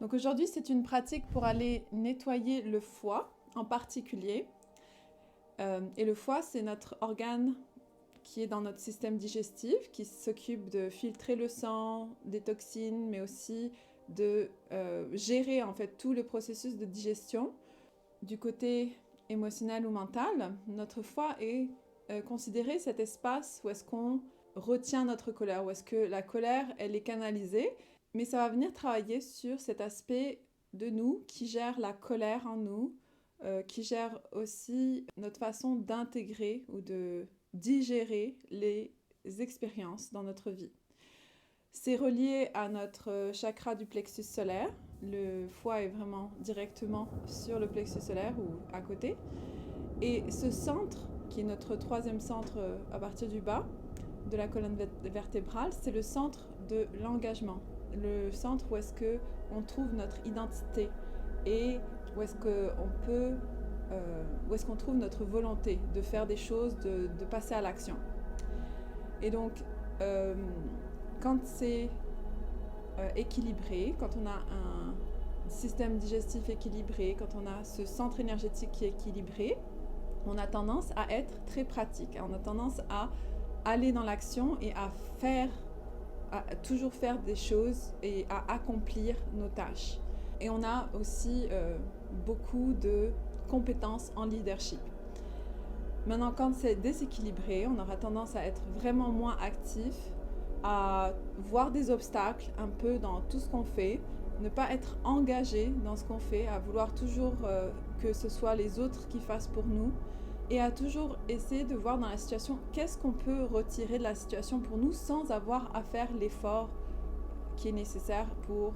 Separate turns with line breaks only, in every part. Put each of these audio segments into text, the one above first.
Donc aujourd'hui, c'est une pratique pour aller nettoyer le foie en particulier. Et le foie, c'est notre organe qui est dans notre système digestif, qui s'occupe de filtrer le sang, des toxines, mais aussi de gérer en fait tout le processus de digestion. Du côté émotionnel ou mental, notre foie est considéré cet espace où est-ce qu'on retient notre colère, où est-ce que la colère, elle est canalisée, mais ça va venir travailler sur cet aspect de nous qui gère la colère en nous, qui gère aussi notre façon d'intégrer ou de digérer les expériences dans notre vie. C'est relié à notre chakra du plexus solaire. Le foie est vraiment directement sur le plexus solaire ou à côté. Et ce centre, qui est notre troisième centre à partir du bas de la colonne vertébrale, c'est le centre de l'engagement. Le centre où est-ce qu'on trouve notre identité et où est-ce qu'on trouve notre volonté de faire des choses, de passer à l'action. Et donc, quand c'est équilibré, quand on a un système digestif équilibré, quand on a ce centre énergétique qui est équilibré, on a tendance à être très pratique. On a tendance à aller dans l'action et à toujours faire des choses et à accomplir nos tâches. Et on a aussi beaucoup de compétences en leadership. Maintenant, quand c'est déséquilibré, on aura tendance à être vraiment moins actif, à voir des obstacles un peu dans tout ce qu'on fait, ne pas être engagé dans ce qu'on fait, à vouloir toujours que ce soit les autres qui fassent pour nous et à toujours essayer de voir dans la situation qu'est-ce qu'on peut retirer de la situation pour nous sans avoir à faire l'effort qui est nécessaire pour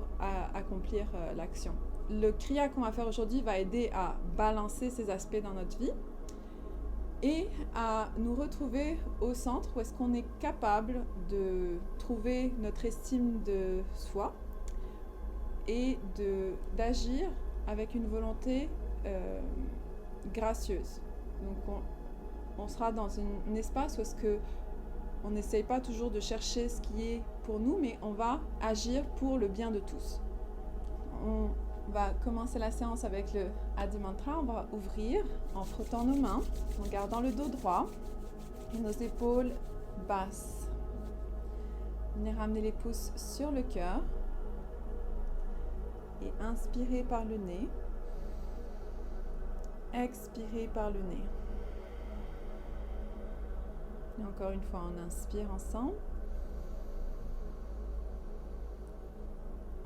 accomplir l'action. Le kriya qu'on va faire aujourd'hui va aider à balancer ces aspects dans notre vie et à nous retrouver au centre où est-ce qu'on est capable de trouver notre estime de soi et d'agir avec une volonté gracieuse. Donc on sera dans un espace où est-ce que on n'essaye pas toujours de chercher ce qui est pour nous, mais on va agir pour le bien de tous. On va commencer la séance avec le Adi Mantra. On va ouvrir en frottant nos mains, en gardant le dos droit et nos épaules basses. Venez ramener les pouces sur le cœur et inspirez par le nez. Expirez par le nez. Et encore une fois, on inspire ensemble.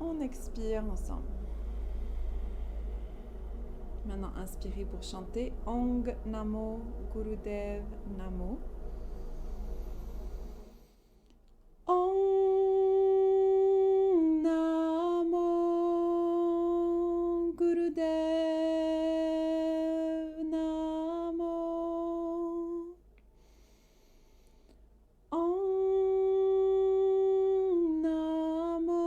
On expire ensemble. Maintenant, inspirez pour chanter Ong Namo Gurudev Namo. Ong Namo Gurudev Namo. Ong Namo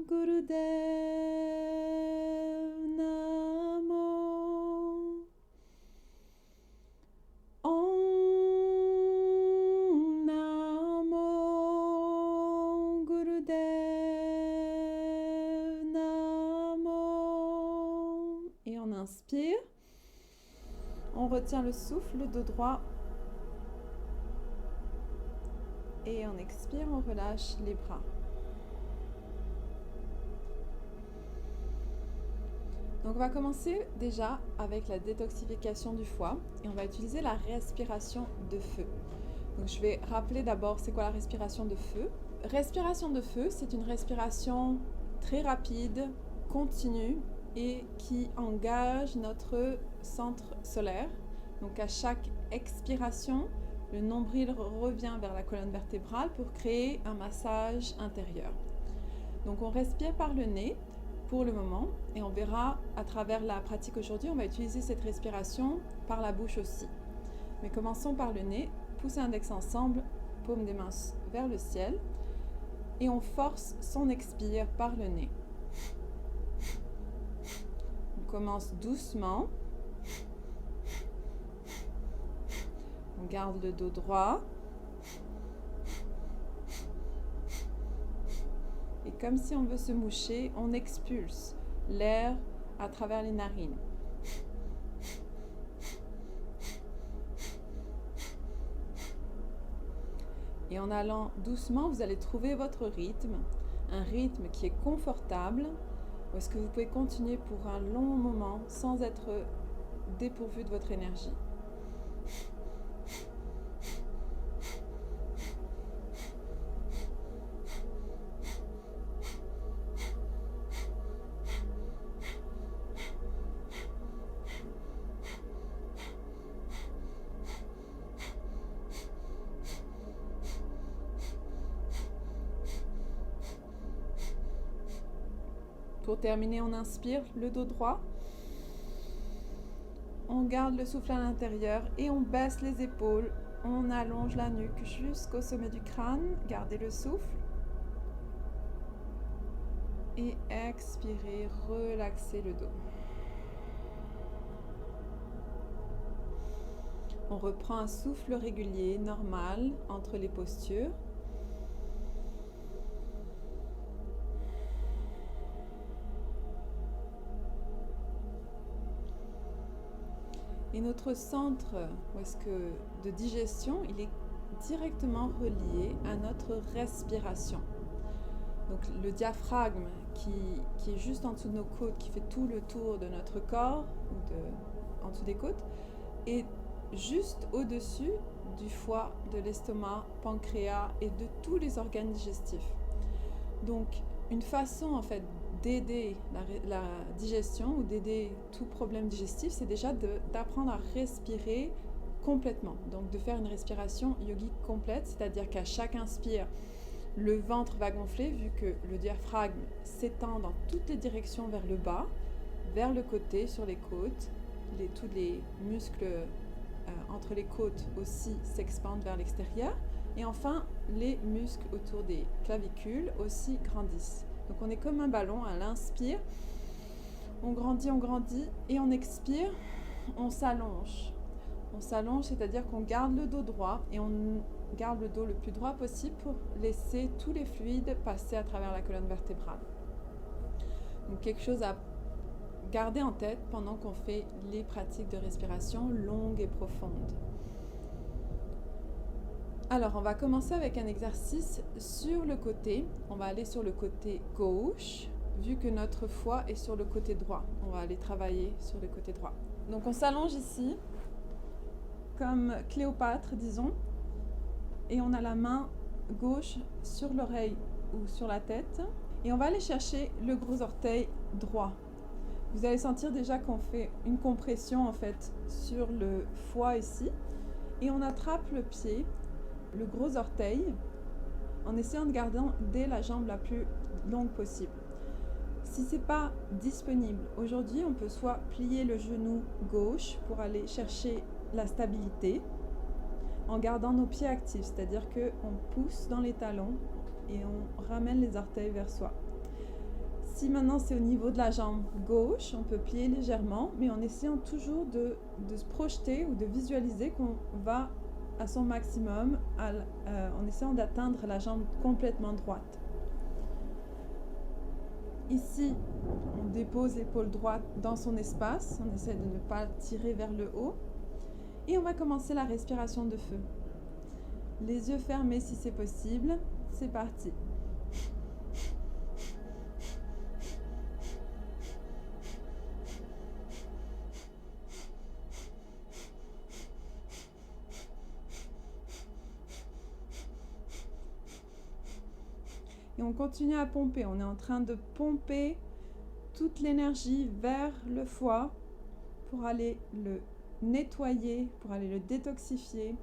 Gurudev. Inspire, on retient le souffle, le dos droit et on expire, on relâche les bras. Donc on va commencer déjà avec la détoxification du foie et on va utiliser la respiration de feu. Donc je vais rappeler d'abord c'est quoi la respiration de feu. Respiration de feu, c'est une respiration très rapide, continue et qui engage notre centre solaire. Donc à chaque expiration, le nombril revient vers la colonne vertébrale pour créer un massage intérieur. Donc on respire par le nez pour le moment et on verra à travers la pratique aujourd'hui, on va utiliser cette respiration par la bouche aussi. Mais commençons par le nez, poussez l'index ensemble, paume des mains vers le ciel et on force son expire par le nez. On commence doucement. On garde le dos droit. Et comme si on veut se moucher, on expulse l'air à travers les narines. Et en allant doucement, vous allez trouver votre rythme, un rythme qui est confortable, où est-ce que vous pouvez continuer pour un long moment sans être dépourvu de votre énergie. Pour terminer, on inspire le dos droit. On garde le souffle à l'intérieur et on baisse les épaules. On allonge la nuque jusqu'au sommet du crâne. Gardez le souffle. Et expirez, relaxez le dos. On reprend un souffle régulier, normal, entre les postures. Et notre centre de digestion, il est directement relié à notre respiration. Donc le diaphragme qui est juste en dessous de nos côtes, qui fait tout le tour de notre corps, en dessous des côtes, est juste au-dessus du foie, de l'estomac, pancréas et de tous les organes digestifs. Donc une façon en fait d'aider la digestion ou d'aider tout problème digestif, c'est déjà d'apprendre à respirer complètement. Donc de faire une respiration yogique complète, c'est-à-dire qu'à chaque inspire, le ventre va gonfler vu que le diaphragme s'étend dans toutes les directions vers le bas, vers le côté, sur les côtes. Tous les muscles entre les côtes aussi s'expandent vers l'extérieur. Et enfin, les muscles autour des clavicules aussi grandissent. Donc on est comme un ballon, à l'inspire, on grandit et on expire, on s'allonge. On s'allonge, c'est-à-dire qu'on garde le dos droit et on garde le dos le plus droit possible pour laisser tous les fluides passer à travers la colonne vertébrale. Donc quelque chose à garder en tête pendant qu'on fait les pratiques de respiration longues et profondes. Alors, on va commencer avec un exercice sur le côté. On va aller sur le côté gauche, vu que notre foie est sur le côté droit. On va aller travailler sur le côté droit. Donc, on s'allonge ici, comme Cléopâtre, disons, et on a la main gauche sur l'oreille ou sur la tête. Et on va aller chercher le gros orteil droit. Vous allez sentir déjà qu'on fait une compression, en fait, sur le foie ici. Et on attrape le pied, le gros orteil, en essayant de garder la jambe la plus longue possible. Si ce n'est pas disponible, aujourd'hui, on peut soit plier le genou gauche pour aller chercher la stabilité, en gardant nos pieds actifs, c'est-à-dire qu'on pousse dans les talons et on ramène les orteils vers soi. Si maintenant c'est au niveau de la jambe gauche, on peut plier légèrement, mais en essayant toujours de se projeter ou de visualiser qu'on va à son maximum en essayant d'atteindre la jambe complètement droite. Ici, on dépose l'épaule droite dans son espace, on essaie de ne pas tirer vers le haut et on va commencer la respiration de feu. Les yeux fermés si c'est possible, c'est parti. Et on continue à pomper. On est en train de pomper toute l'énergie vers le foie pour aller le nettoyer, pour aller le détoxifier.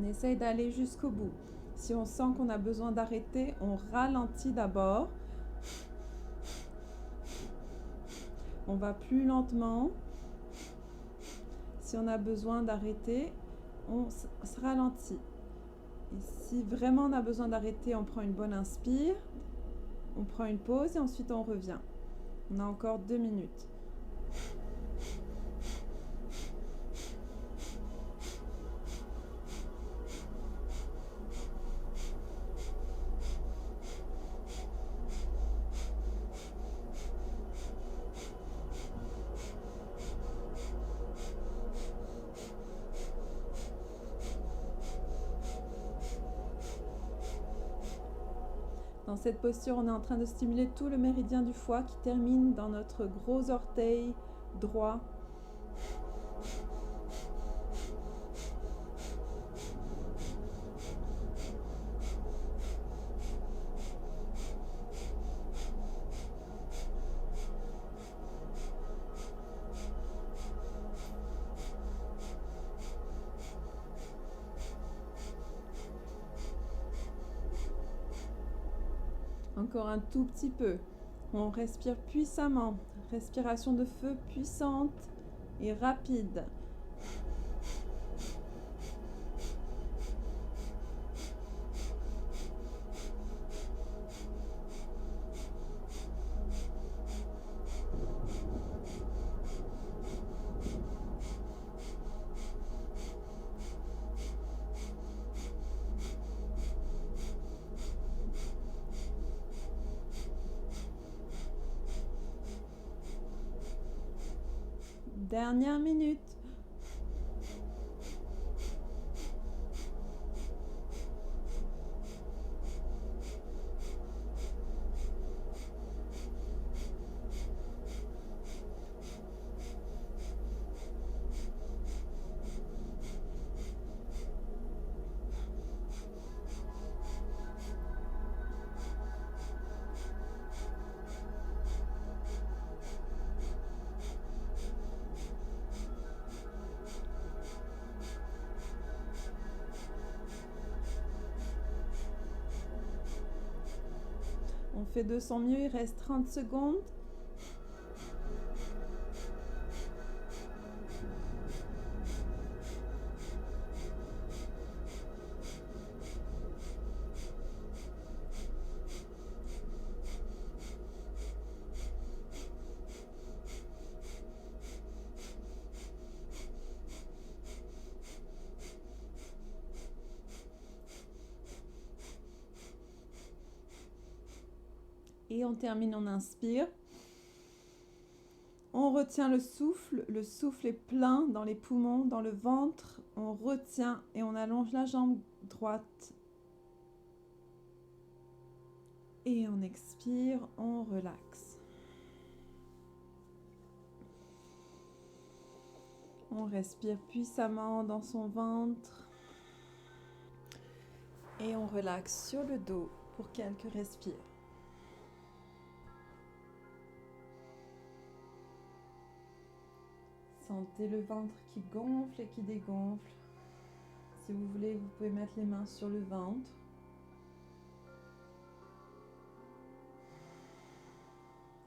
On essaye d'aller jusqu'au bout. Si on sent qu'on a besoin d'arrêter, on ralentit d'abord. On va plus lentement. Si on a besoin d'arrêter, on se ralentit. Et si vraiment on a besoin d'arrêter, on prend une bonne inspire, on prend une pause et ensuite on revient. On a encore 2 minutes. Dans cette posture, on est en train de stimuler tout le méridien du foie qui termine dans notre gros orteil droit. Encore un tout petit peu. On respire puissamment. Respiration de feu puissante et rapide. Dernière minute. On fait de son mieux, il reste 30 secondes. Et on termine, on inspire. On retient le souffle est plein dans les poumons, dans le ventre. On retient et on allonge la jambe droite. Et on expire, on relaxe. On respire puissamment dans son ventre. Et on relaxe sur le dos pour quelques respires. Sentez le ventre qui gonfle et qui dégonfle. Si vous voulez, vous pouvez mettre les mains sur le ventre.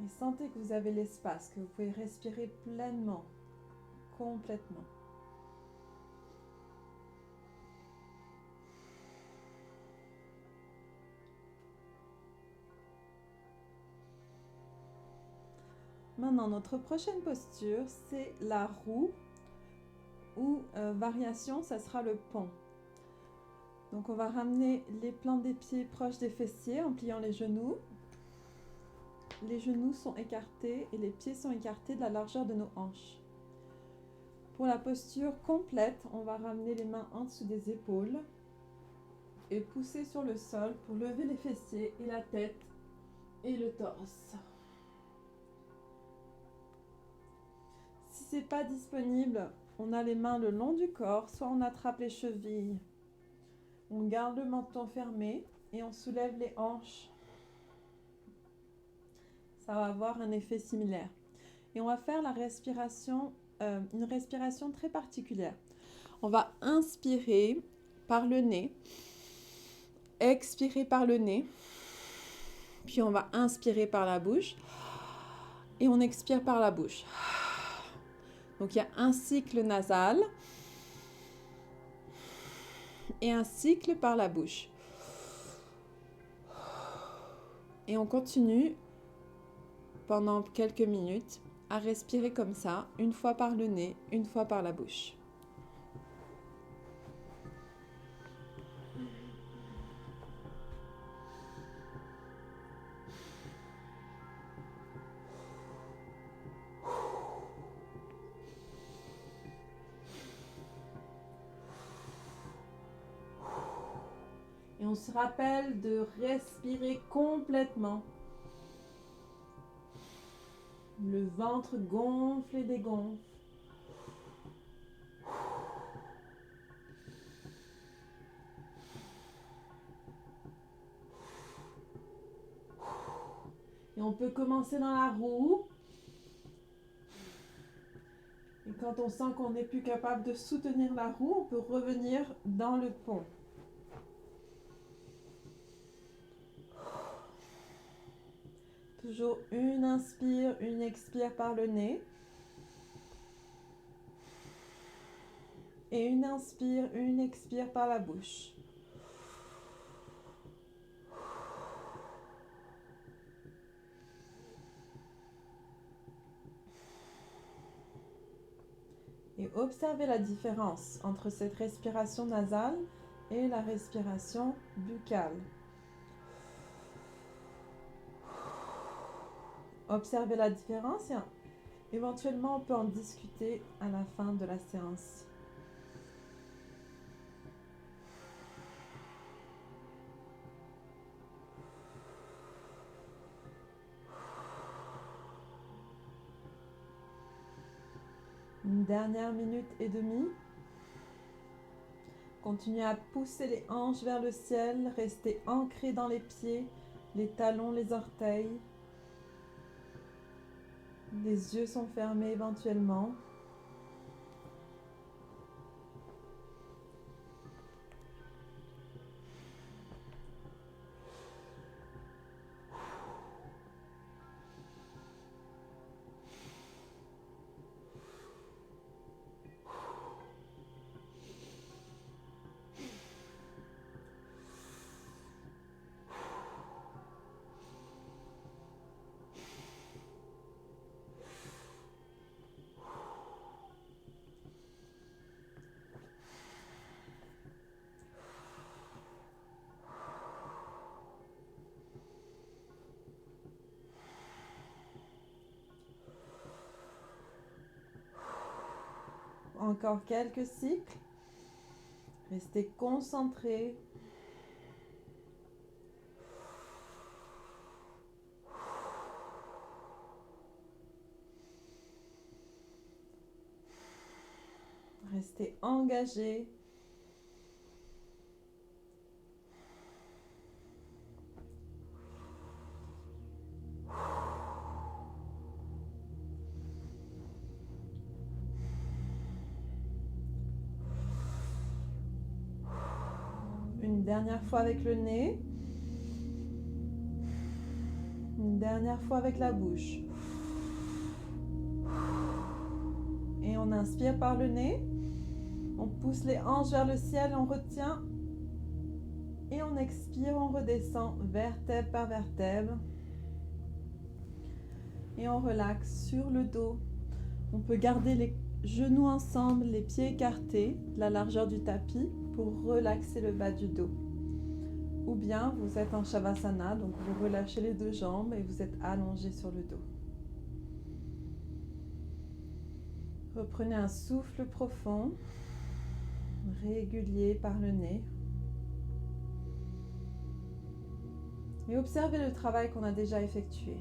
Et sentez que vous avez l'espace, que vous pouvez respirer pleinement, complètement. Maintenant, notre prochaine posture, c'est la roue ou variation, ça sera le pont. Donc, on va ramener les plantes des pieds proches des fessiers en pliant les genoux. Les genoux sont écartés et les pieds sont écartés de la largeur de nos hanches. Pour la posture complète, on va ramener les mains en dessous des épaules et pousser sur le sol pour lever les fessiers et la tête et le torse. Si ce n'est pas disponible, on a les mains le long du corps, soit on attrape les chevilles, on garde le menton fermé et on soulève les hanches. Ça va avoir un effet similaire. Et on va faire la respiration, une respiration très particulière. On va inspirer par le nez, expirer par le nez, puis on va inspirer par la bouche Et on expire par la bouche. Donc il y a un cycle nasal et un cycle par la bouche. Et on continue pendant quelques minutes à respirer comme ça, une fois par le nez, une fois par la bouche. Et on se rappelle de respirer complètement. Le ventre gonfle et dégonfle. Et on peut commencer dans la roue. Et quand on sent qu'on n'est plus capable de soutenir la roue, on peut revenir dans le pont. Toujours une inspire, une expire par le nez. Et une inspire, une expire par la bouche. Et observez la différence entre cette respiration nasale et la respiration buccale. Observez la différence et éventuellement on peut en discuter à la fin de la séance. Une dernière minute et demie. Continuez à pousser les hanches vers le ciel, restez ancré dans les pieds, les talons, les orteils. Les yeux sont fermés éventuellement. Encore quelques cycles. Restez concentrés. Restez engagés. Une dernière fois avec le nez. Une dernière fois avec la bouche. Et on inspire par le nez. On pousse les hanches vers le ciel, on retient. Et on expire, on redescend vertèbre par vertèbre. Et on relaxe sur le dos. On peut garder les genoux ensemble, les pieds écartés de la largeur du tapis pour relaxer le bas du dos. Ou bien vous êtes en Shavasana, donc vous relâchez les deux jambes et vous êtes allongé sur le dos. Reprenez un souffle profond, régulier par le nez. Et observez le travail qu'on a déjà effectué.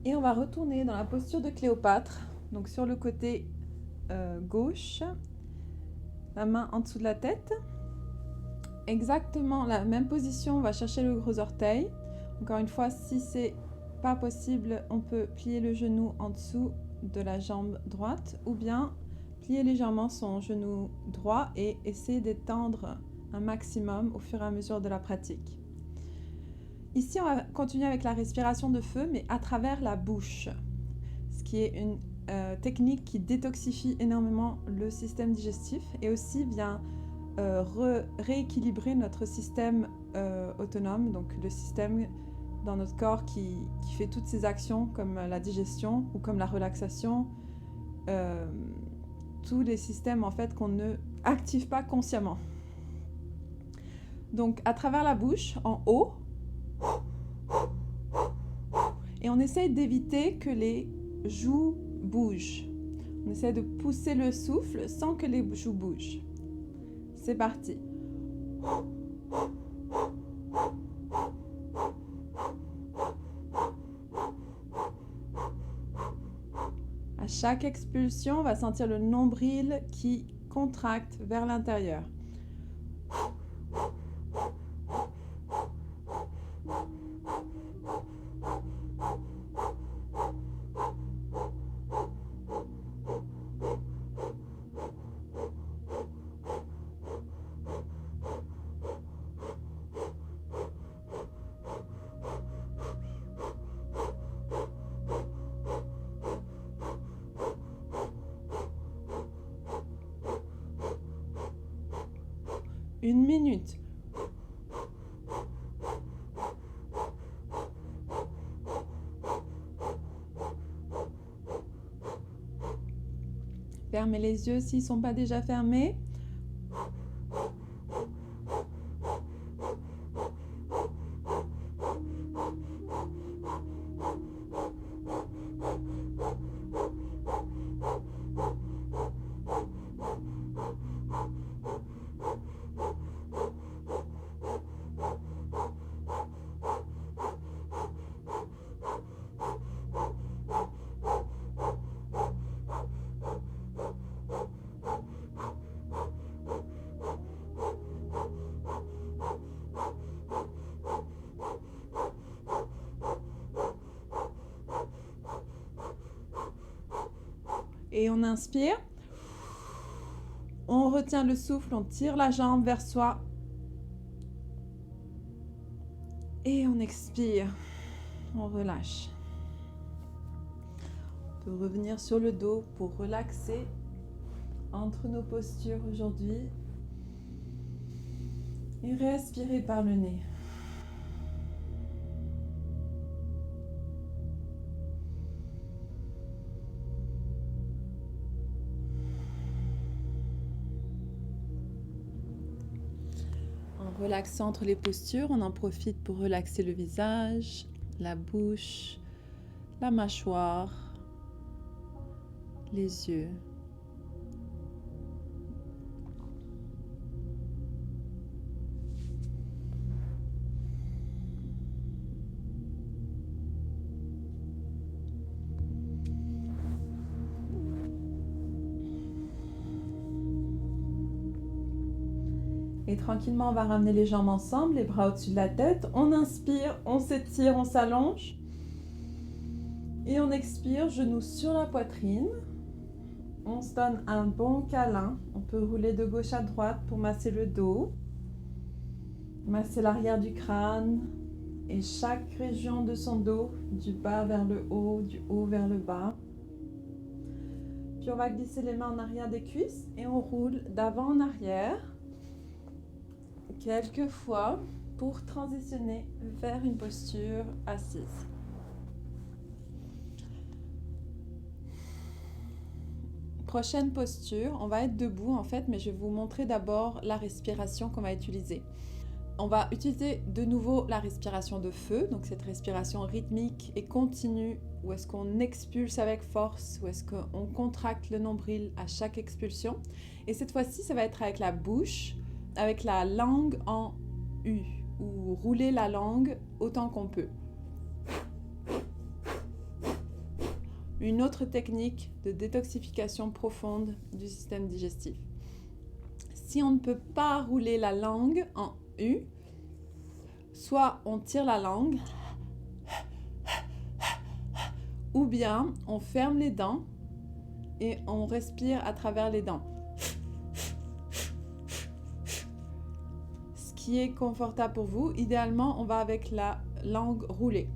Et on va retourner dans la posture de Cléopâtre, donc sur le côté gauche, la main en dessous de la tête. Exactement la même position, on va chercher le gros orteil. Encore une fois, si c'est pas possible, on peut plier le genou en dessous de la jambe droite ou bien plier légèrement son genou droit et essayer d'étendre un maximum au fur et à mesure de la pratique. Ici, on va continuer avec la respiration de feu, mais à travers la bouche, ce qui est une technique qui détoxifie énormément le système digestif et aussi vient rééquilibrer notre système autonome, donc le système dans notre corps qui fait toutes ces actions comme la digestion ou comme la relaxation, tous les systèmes en fait qu'on ne active pas consciemment. Donc à travers la bouche, en haut, et on essaye d'éviter que les joues bougent. On essaie de pousser le souffle sans que les joues bougent. C'est parti. À chaque expulsion, on va sentir le nombril qui contracte vers l'intérieur. Une minute. Fermez les yeux s'ils ne sont pas déjà fermés. Et on inspire. On retient le souffle, on tire la jambe vers soi. Et on expire. On relâche. On peut revenir sur le dos pour relaxer entre nos postures aujourd'hui. Et respirer par le nez. En relaxant entre les postures, on en profite pour relaxer le visage, la bouche, la mâchoire, les yeux. Et tranquillement, on va ramener les jambes ensemble, les bras au-dessus de la tête. On inspire, on s'étire, on s'allonge. Et on expire, genoux sur la poitrine. On se donne un bon câlin. On peut rouler de gauche à droite pour masser le dos. Masser l'arrière du crâne et chaque région de son dos, du bas vers le haut, du haut vers le bas. Puis on va glisser les mains en arrière des cuisses et on roule d'avant en arrière. Quelques fois pour transitionner vers une posture assise. Prochaine posture, on va être debout en fait, mais je vais vous montrer d'abord la respiration qu'on va utiliser. On va utiliser de nouveau la respiration de feu, donc cette respiration rythmique et continue, où est-ce qu'on expulse avec force, où est-ce qu'on contracte le nombril à chaque expulsion. Et cette fois-ci, ça va être avec la bouche, avec la langue en U, ou rouler la langue autant qu'on peut. Une autre technique de détoxification profonde du système digestif. Si on ne peut pas rouler la langue en U, soit on tire la langue, ou bien on ferme les dents et on respire à travers les dents. Ce qui est confortable pour vous, idéalement, on va avec la langue roulée.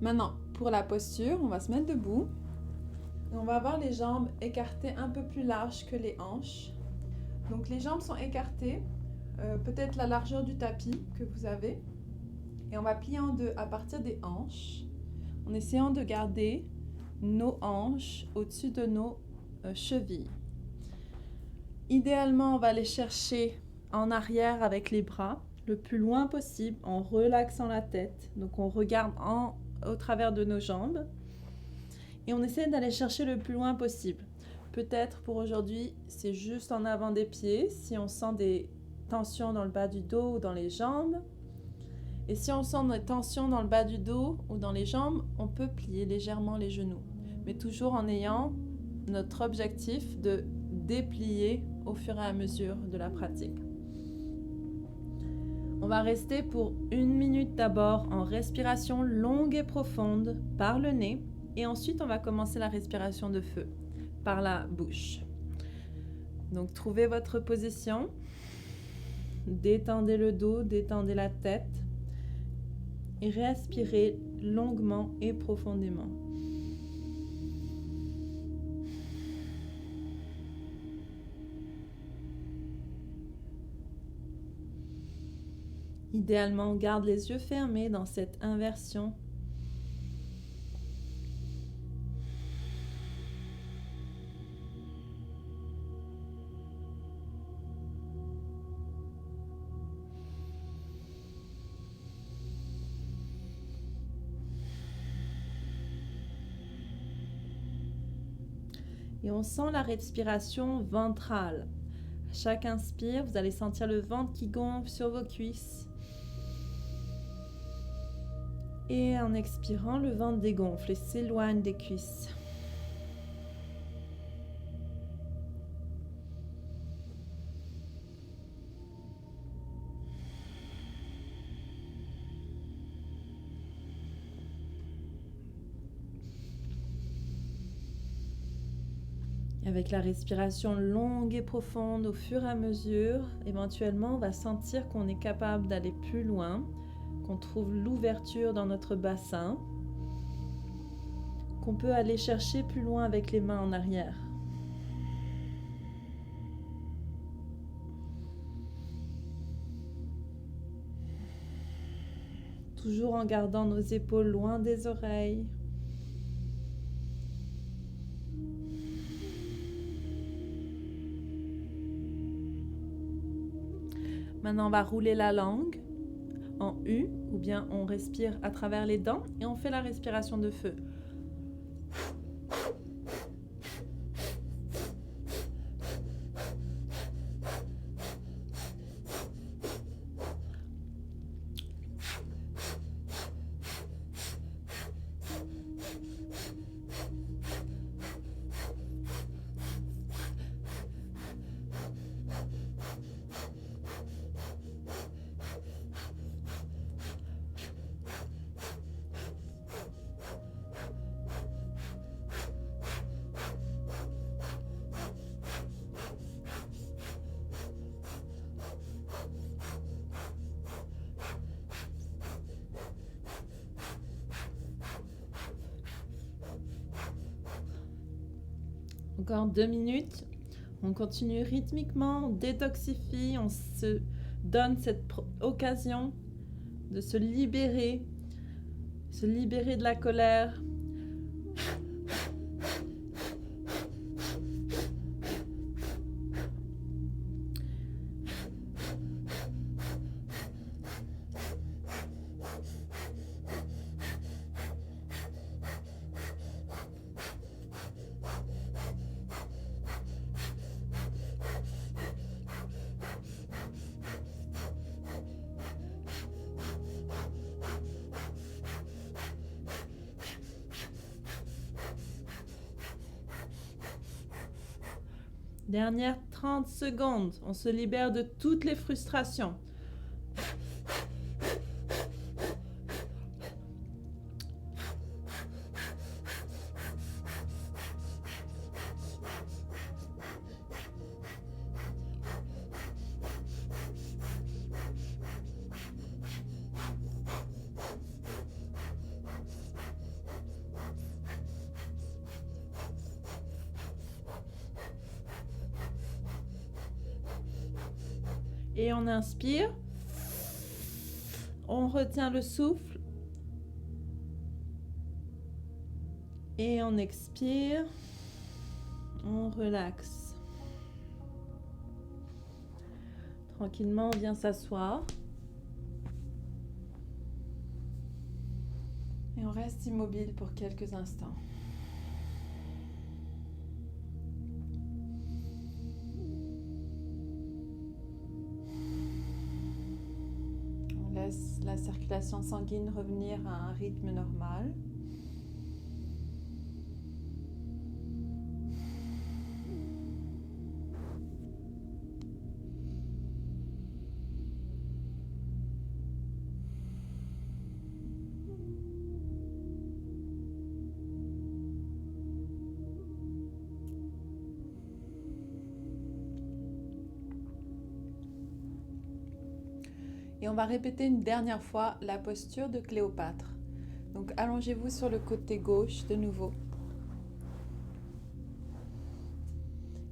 Maintenant, pour la posture, on va se mettre debout. On va avoir les jambes écartées un peu plus larges que les hanches. Donc les jambes sont écartées, peut-être la largeur du tapis que vous avez. Et on va plier en deux à partir des hanches, en essayant de garder nos hanches au-dessus de nos chevilles. Idéalement, on va aller chercher en arrière avec les bras, le plus loin possible, en relaxant la tête. Donc on regarde au travers de nos jambes. Et on essaie d'aller chercher le plus loin possible. Peut-être pour aujourd'hui, c'est juste en avant des pieds, si on sent des tensions dans le bas du dos ou dans les jambes. Et si on sent des tensions dans le bas du dos ou dans les jambes, on peut plier légèrement les genoux. Mais toujours en ayant notre objectif de déplier au fur et à mesure de la pratique. On va rester pour 1 minute d'abord en respiration longue et profonde par le nez. Et ensuite, on va commencer la respiration de feu par la bouche. Donc, trouvez votre position. Détendez le dos, détendez la tête. Et respirez longuement et profondément. Idéalement, on garde les yeux fermés dans cette inversion. Et on sent la respiration ventrale. À chaque inspire, vous allez sentir le ventre qui gonfle sur vos cuisses. Et en expirant, le ventre dégonfle et s'éloigne des cuisses. Avec la respiration longue et profonde au fur et à mesure, éventuellement, on va sentir qu'on est capable d'aller plus loin, qu'on trouve l'ouverture dans notre bassin, qu'on peut aller chercher plus loin avec les mains en arrière. Toujours en gardant nos épaules loin des oreilles. Maintenant, on va rouler la langue en U, ou bien on respire à travers les dents et on fait la respiration de feu. Encore 2 minutes. On continue rythmiquement, on détoxifie, on se donne cette occasion de se libérer de la colère. Dernière 30 secondes, on se libère de toutes les frustrations.
Et on inspire. On retient le souffle. Et on expire. On relaxe. Tranquillement, on vient s'asseoir.
Et on reste immobile pour quelques instants. On laisse la circulation sanguine revenir à un rythme normal. Et on va répéter une dernière fois la posture de Cléopâtre. Donc allongez-vous sur le côté gauche de nouveau.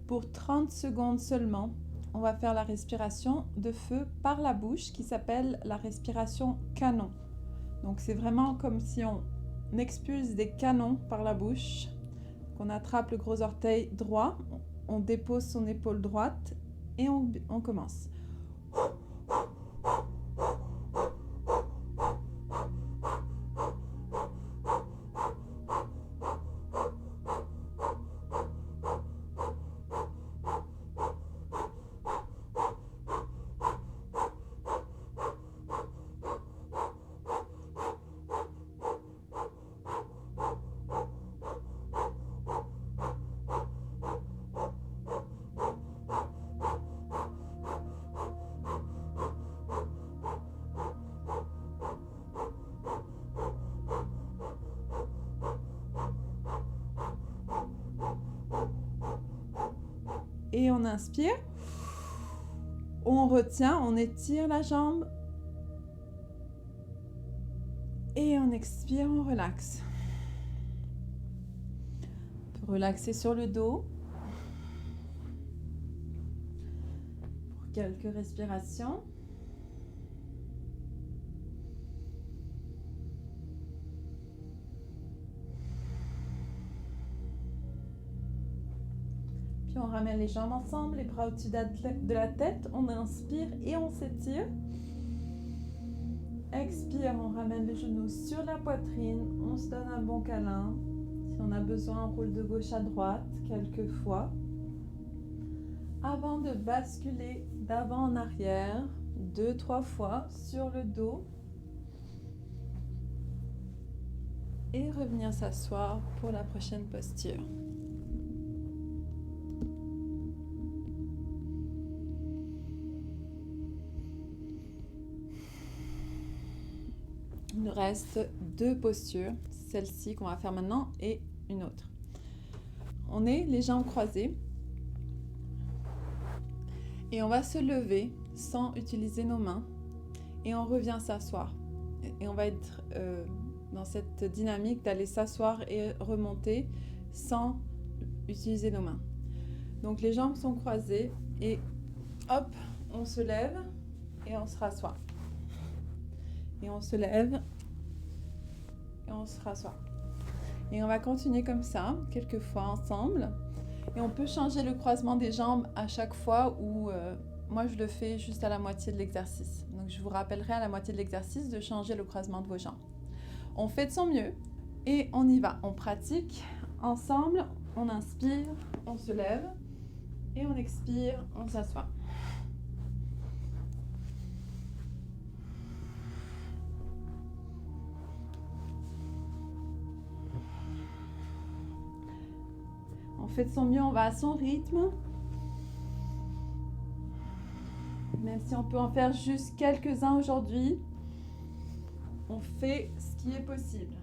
Pour 30 secondes seulement, on va faire la respiration de feu par la bouche qui s'appelle la respiration canon. Donc c'est vraiment comme si on expulse des canons par la bouche, qu'on attrape le gros orteil droit, on dépose son épaule droite et on commence. Et on inspire, on retient, on étire la jambe et on expire, on relaxe. On peut relaxer sur le dos pour quelques respirations. Puis on ramène les jambes ensemble, les bras au-dessus de la tête. On inspire et on s'étire. Expire, on ramène les genoux sur la poitrine. On se donne un bon câlin. Si on a besoin, on roule de gauche à droite quelques fois. Avant de basculer d'avant en arrière, 2-3 fois sur le dos. Et revenir s'asseoir pour la prochaine posture. Il nous reste 2 postures, celle-ci qu'on va faire maintenant et une autre. On est les jambes croisées et on va se lever sans utiliser nos mains et on revient s'asseoir. Et on va être dans cette dynamique d'aller s'asseoir et remonter sans utiliser nos mains. Donc les jambes sont croisées et hop, on se lève et on se rassoit. Et on se lève et on se rassoit. Et on va continuer comme ça, quelques fois ensemble. Et on peut changer le croisement des jambes à chaque fois où moi je le fais juste à la moitié de l'exercice. Donc je vous rappellerai à la moitié de l'exercice de changer le croisement de vos jambes. On fait de son mieux et on y va. On pratique ensemble, on inspire, on se lève et on expire, on s'assoit. On fait de son mieux, on va à son rythme. Même si on peut en faire juste quelques-uns aujourd'hui, on fait ce qui est possible.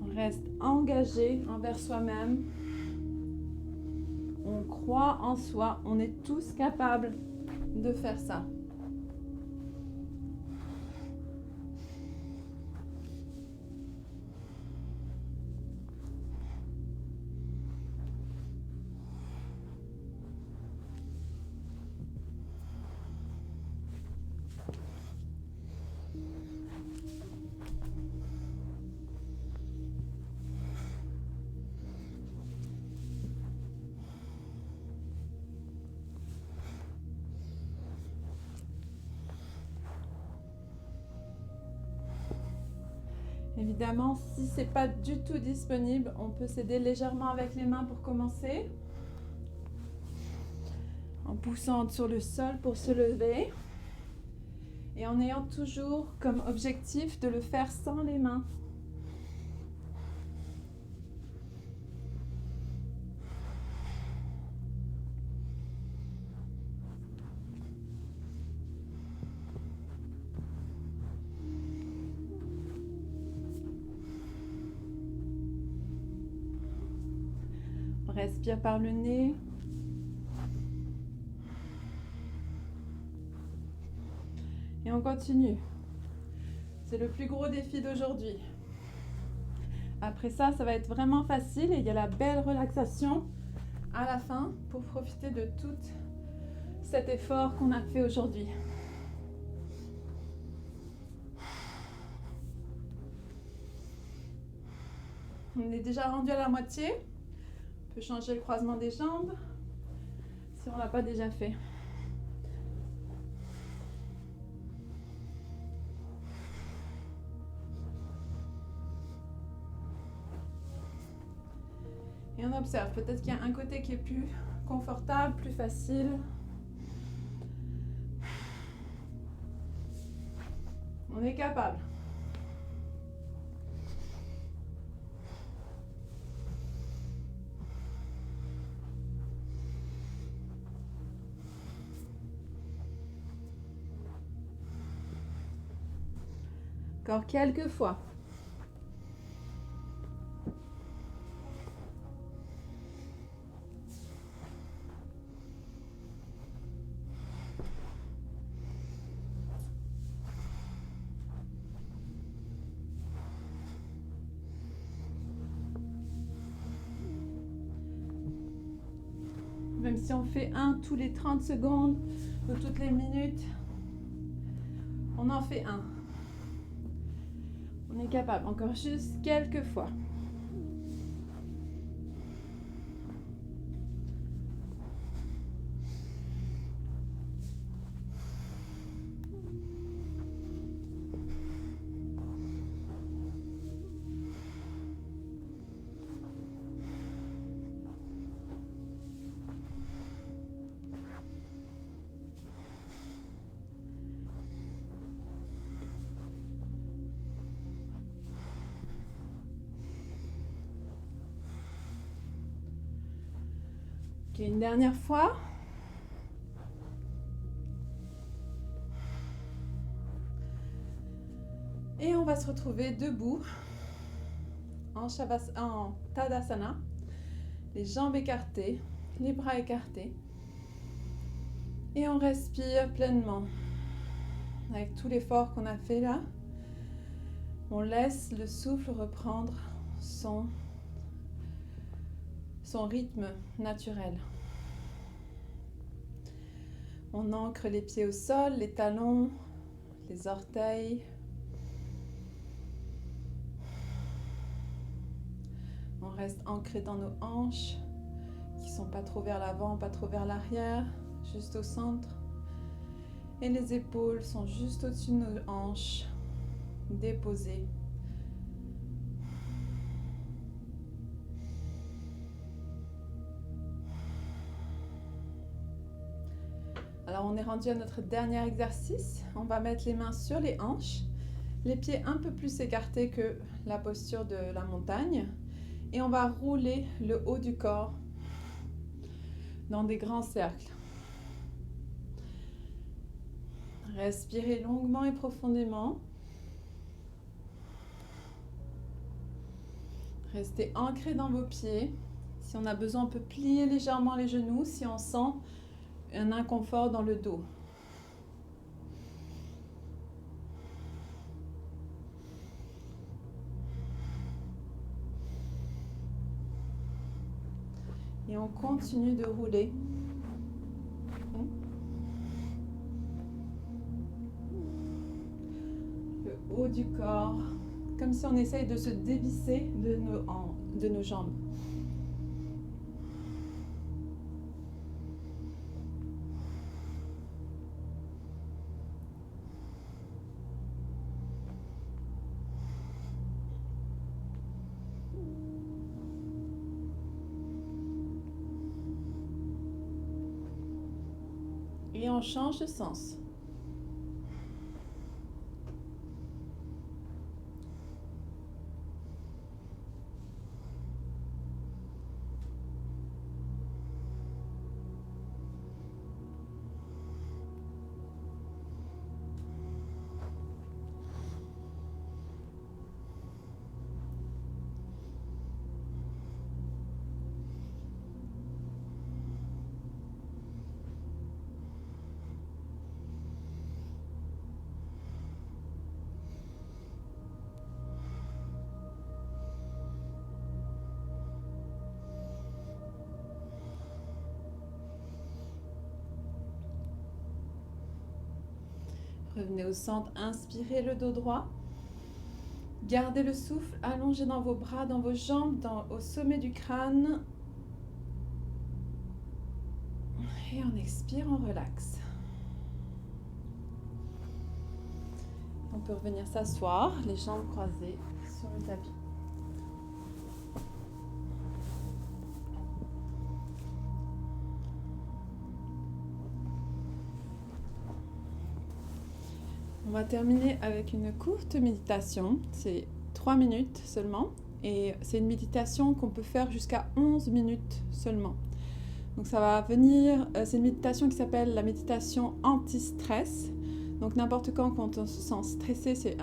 On reste engagé envers soi-même. On croit en soi. On est tous capables de faire ça. Évidemment, si ce n'est pas du tout disponible, on peut s'aider légèrement avec les mains pour commencer. En poussant sur le sol pour se lever. Et en ayant toujours comme objectif de le faire sans les mains. On respire par le nez. Et on continue. C'est le plus gros défi d'aujourd'hui. Après ça, ça va être vraiment facile et il y a la belle relaxation à la fin pour profiter de tout cet effort qu'on a fait aujourd'hui. On est déjà rendu à la moitié. On peut changer le croisement des jambes si on ne l'a pas déjà fait. Et on observe, peut-être qu'il y a un côté qui est plus confortable, plus facile. On est capable. Encore quelques fois. Même si on fait un tous les 30 secondes ou toutes les minutes, on en fait un. On est capable, encore juste quelques fois. Ok, une dernière fois. Et on va se retrouver debout en Tadasana, les jambes écartées, les bras écartés. Et on respire pleinement. Avec tout l'effort qu'on a fait là, on laisse le souffle reprendre son rythme naturel. On ancre les pieds au sol, les talons, les orteils. On reste ancré dans nos hanches, qui ne sont pas trop vers l'avant, pas trop vers l'arrière, juste au centre. Et les épaules sont juste au-dessus de nos hanches, déposées. Alors on est rendu à notre dernier exercice. On va mettre les mains sur les hanches, les pieds un peu plus écartés que la posture de la montagne. Et on va rouler le haut du corps dans des grands cercles. Respirez longuement et profondément. Restez ancrés dans vos pieds. Si on a besoin, on peut plier légèrement les genoux si on sent un inconfort dans le dos. Et on continue de rouler. Le haut du corps, comme si on essaye de se dévisser de nos jambes. on change de sens. Revenez au centre, inspirez le dos droit. Gardez le souffle allongé dans vos bras, dans vos jambes, au sommet du crâne. Et on expire, on relaxe. On peut revenir s'asseoir, les jambes croisées sur le tapis. On va terminer avec une courte méditation, c'est 3 minutes seulement et c'est une méditation qu'on peut faire jusqu'à 11 minutes seulement. Donc ça va venir, c'est une méditation qui s'appelle la méditation anti-stress. Donc n'importe quand on se sent stressé, c'est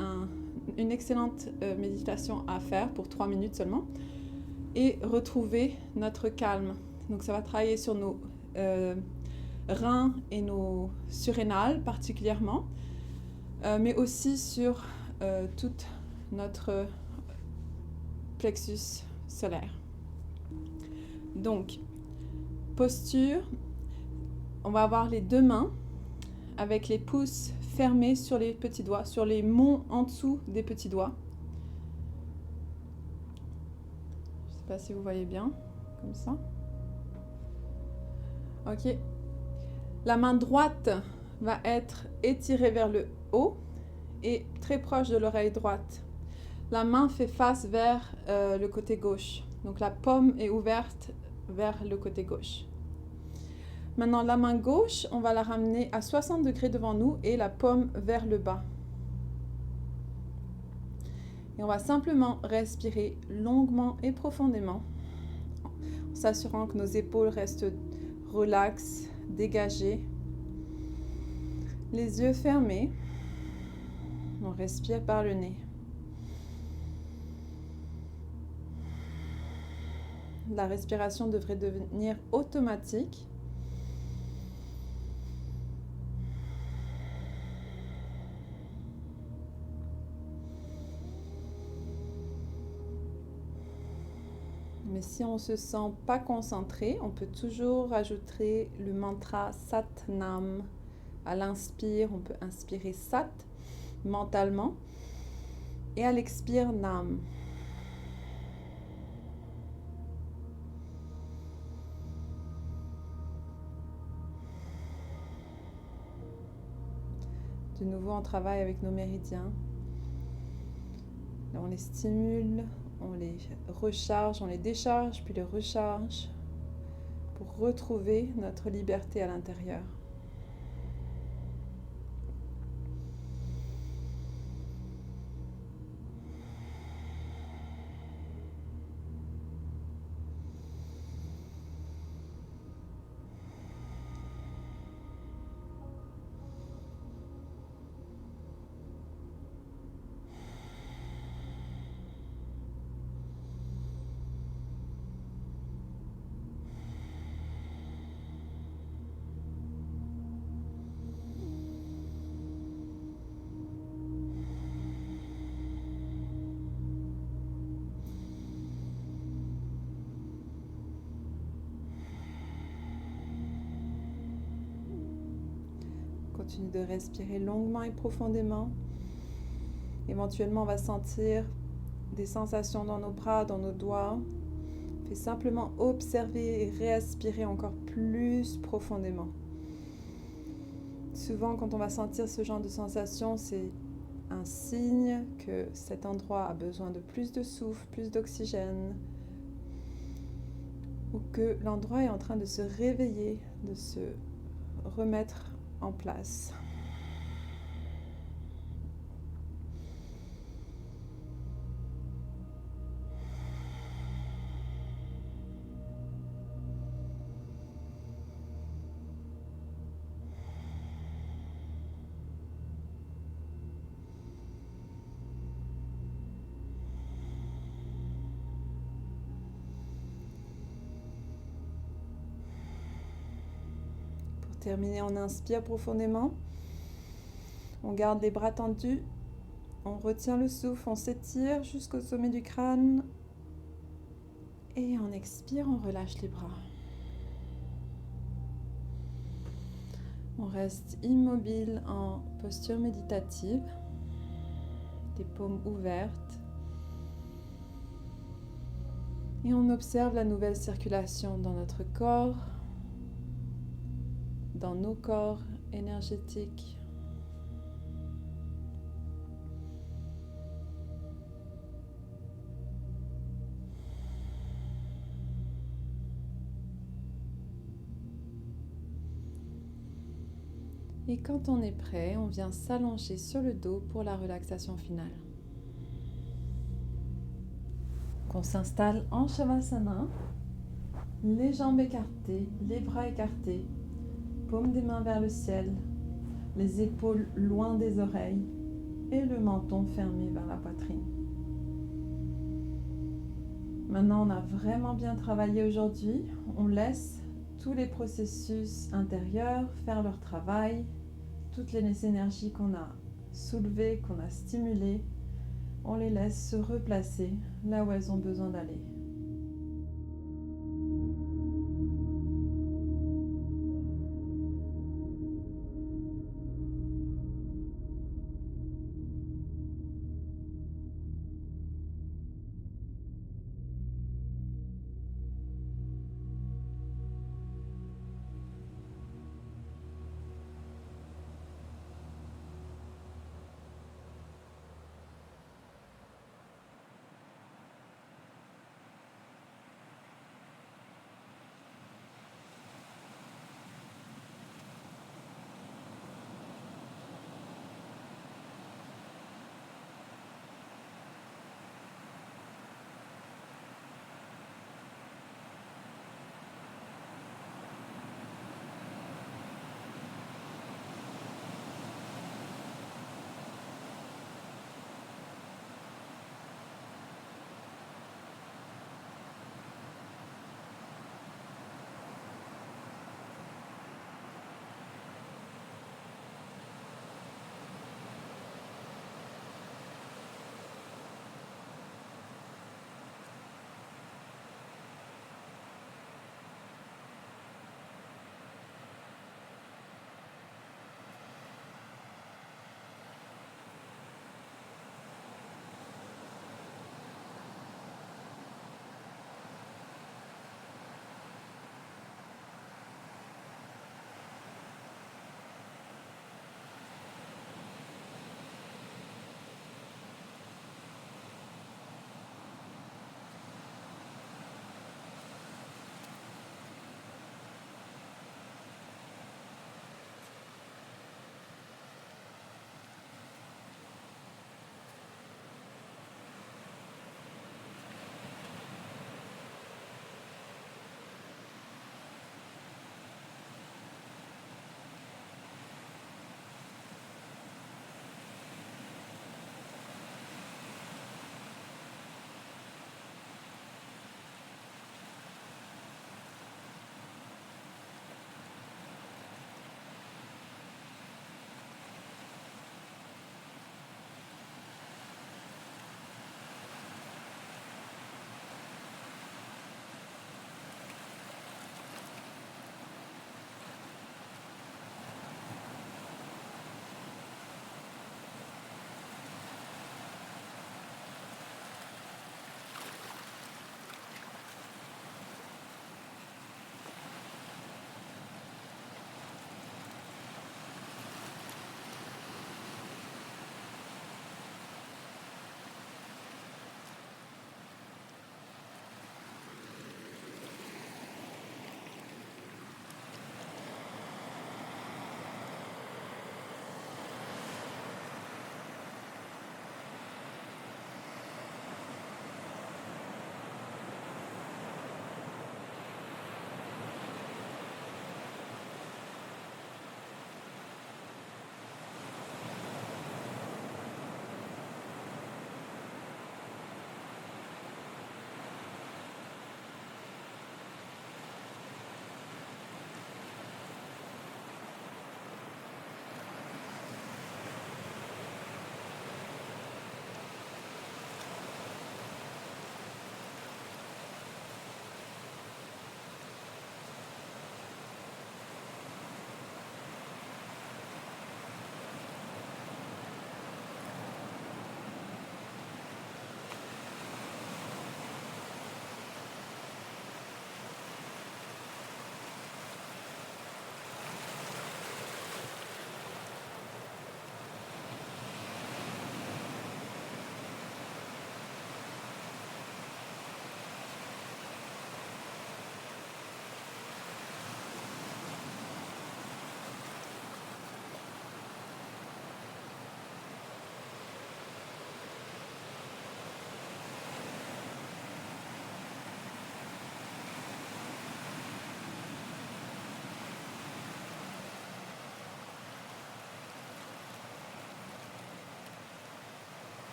une excellente méditation à faire pour 3 minutes seulement et retrouver notre calme. Donc ça va travailler sur nos reins et nos surrénales particulièrement. Mais aussi sur tout notre plexus solaire. Donc, posture, on va avoir les deux mains avec les pouces fermés sur les petits doigts, sur les monts en dessous des petits doigts. Je ne sais pas si vous voyez bien, comme ça. Ok. La main droite va être étirée vers le haut et très proche de l'oreille droite. La main fait face vers le côté gauche. Donc la paume est ouverte vers le côté gauche. Maintenant, la main gauche, on va la ramener à 60 degrés devant nous et la paume vers le bas. Et on va simplement respirer longuement et profondément, en s'assurant que nos épaules restent relaxes, dégagées. Les yeux fermés, on respire par le nez. La respiration devrait devenir automatique. Mais si on ne se sent pas concentré, on peut toujours rajouter le mantra Sat Nam. À l'inspire, on peut inspirer Sat mentalement et à l'expire Nam. De nouveau, on travaille avec nos méridiens. On les stimule, on les recharge, on les décharge, puis les recharge pour retrouver notre liberté à l'intérieur. Continue de respirer longuement et profondément. Éventuellement, on va sentir des sensations dans nos bras, dans nos doigts. Fais simplement observer et respirer encore plus profondément. Souvent, quand on va sentir ce genre de sensation, c'est un signe que cet endroit a besoin de plus de souffle, plus d'oxygène, ou que l'endroit est en train de se réveiller, de se remettre en place. Pour terminer, on inspire profondément. On garde les bras tendus. On retient le souffle, on s'étire jusqu'au sommet du crâne. Et on expire, on relâche les bras. On reste immobile en posture méditative, les paumes ouvertes. Et on observe la nouvelle circulation dans notre corps, dans nos corps énergétiques. Et quand on est prêt, on vient s'allonger sur le dos pour la relaxation finale. On s'installe en Shavasana, les jambes écartées, les bras écartés, paumes des mains vers le ciel, les épaules loin des oreilles et le menton fermé vers la poitrine. Maintenant, on a vraiment bien travaillé aujourd'hui. On laisse tous les processus intérieurs faire leur travail, toutes les énergies qu'on a soulevées, qu'on a stimulées, on les laisse se replacer là où elles ont besoin d'aller.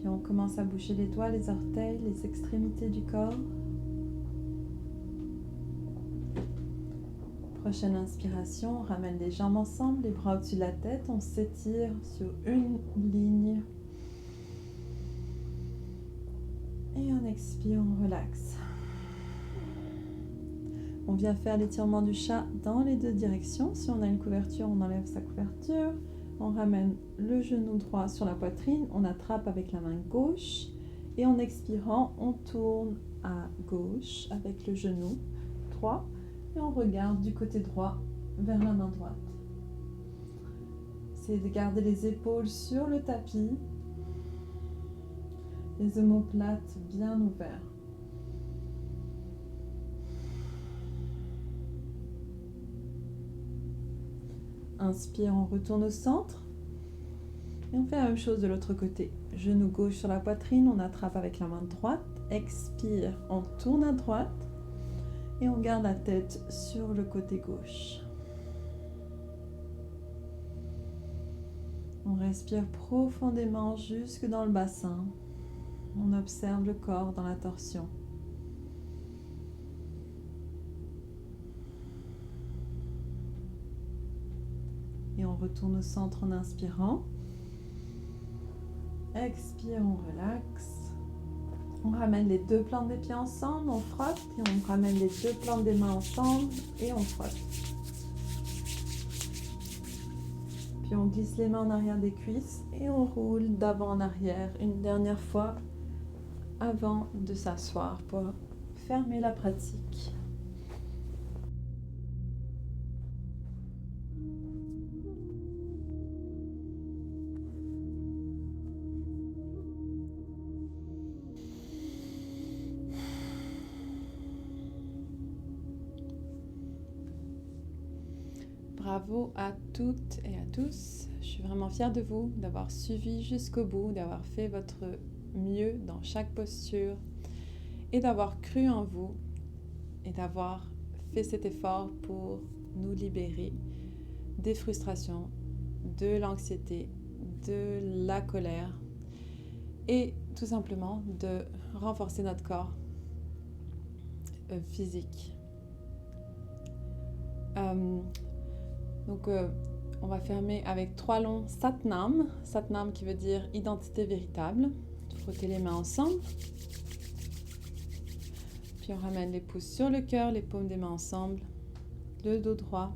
Puis on commence à bouger les doigts, les orteils, les extrémités du corps. Prochaine inspiration, on ramène les jambes ensemble, les bras au-dessus de la tête, on s'étire sur une ligne. Et on expire, on relaxe. On vient faire l'étirement du chat dans les deux directions. Si on a une couverture, on enlève sa couverture. On ramène le genou droit sur la poitrine, on attrape avec la main gauche et en expirant, on tourne à gauche avec le genou droit et on regarde du côté droit vers la main droite. Essayez de garder les épaules sur le tapis, les omoplates bien ouverts. Inspire, on retourne au centre. Et on fait la même chose de l'autre côté. Genou gauche sur la poitrine, on attrape avec la main droite. Expire, on tourne à droite. Et on garde la tête sur le côté gauche. On respire profondément jusque dans le bassin. On observe le corps dans la torsion. Et on retourne au centre en inspirant. Expire, on relaxe. On ramène les deux plantes des pieds ensemble, on frotte. Et on ramène les deux plantes des mains ensemble et on frotte. Puis on glisse les mains en arrière des cuisses et on roule d'avant en arrière une dernière fois avant de s'asseoir pour fermer la pratique.
Bravo à toutes et à tous. Je suis vraiment fière de vous, d'avoir suivi jusqu'au bout, d'avoir fait votre mieux dans chaque posture et d'avoir cru en vous et d'avoir fait cet effort pour nous libérer des frustrations, de l'anxiété, de la colère et tout simplement de renforcer notre corps physique. Donc, on va fermer avec 3 longs Satnam. Satnam qui veut dire identité véritable. Frottez les mains ensemble. Puis on ramène les pouces sur le cœur, les paumes des mains ensemble. Le dos droit.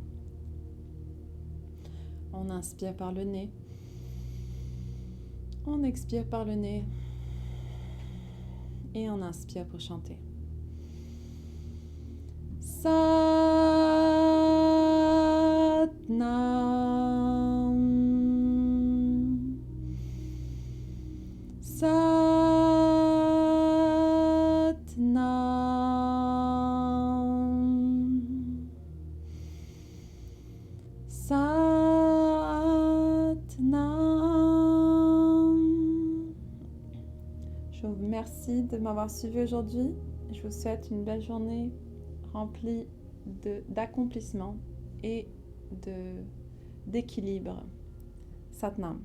On inspire par le nez. On expire par le nez. Et on inspire pour chanter. Satnam, Satnam, Satnam. Je vous remercie de m'avoir suivi aujourd'hui. Je vous souhaite une belle journée remplie d'accomplissement et d'équilibre. Satnam.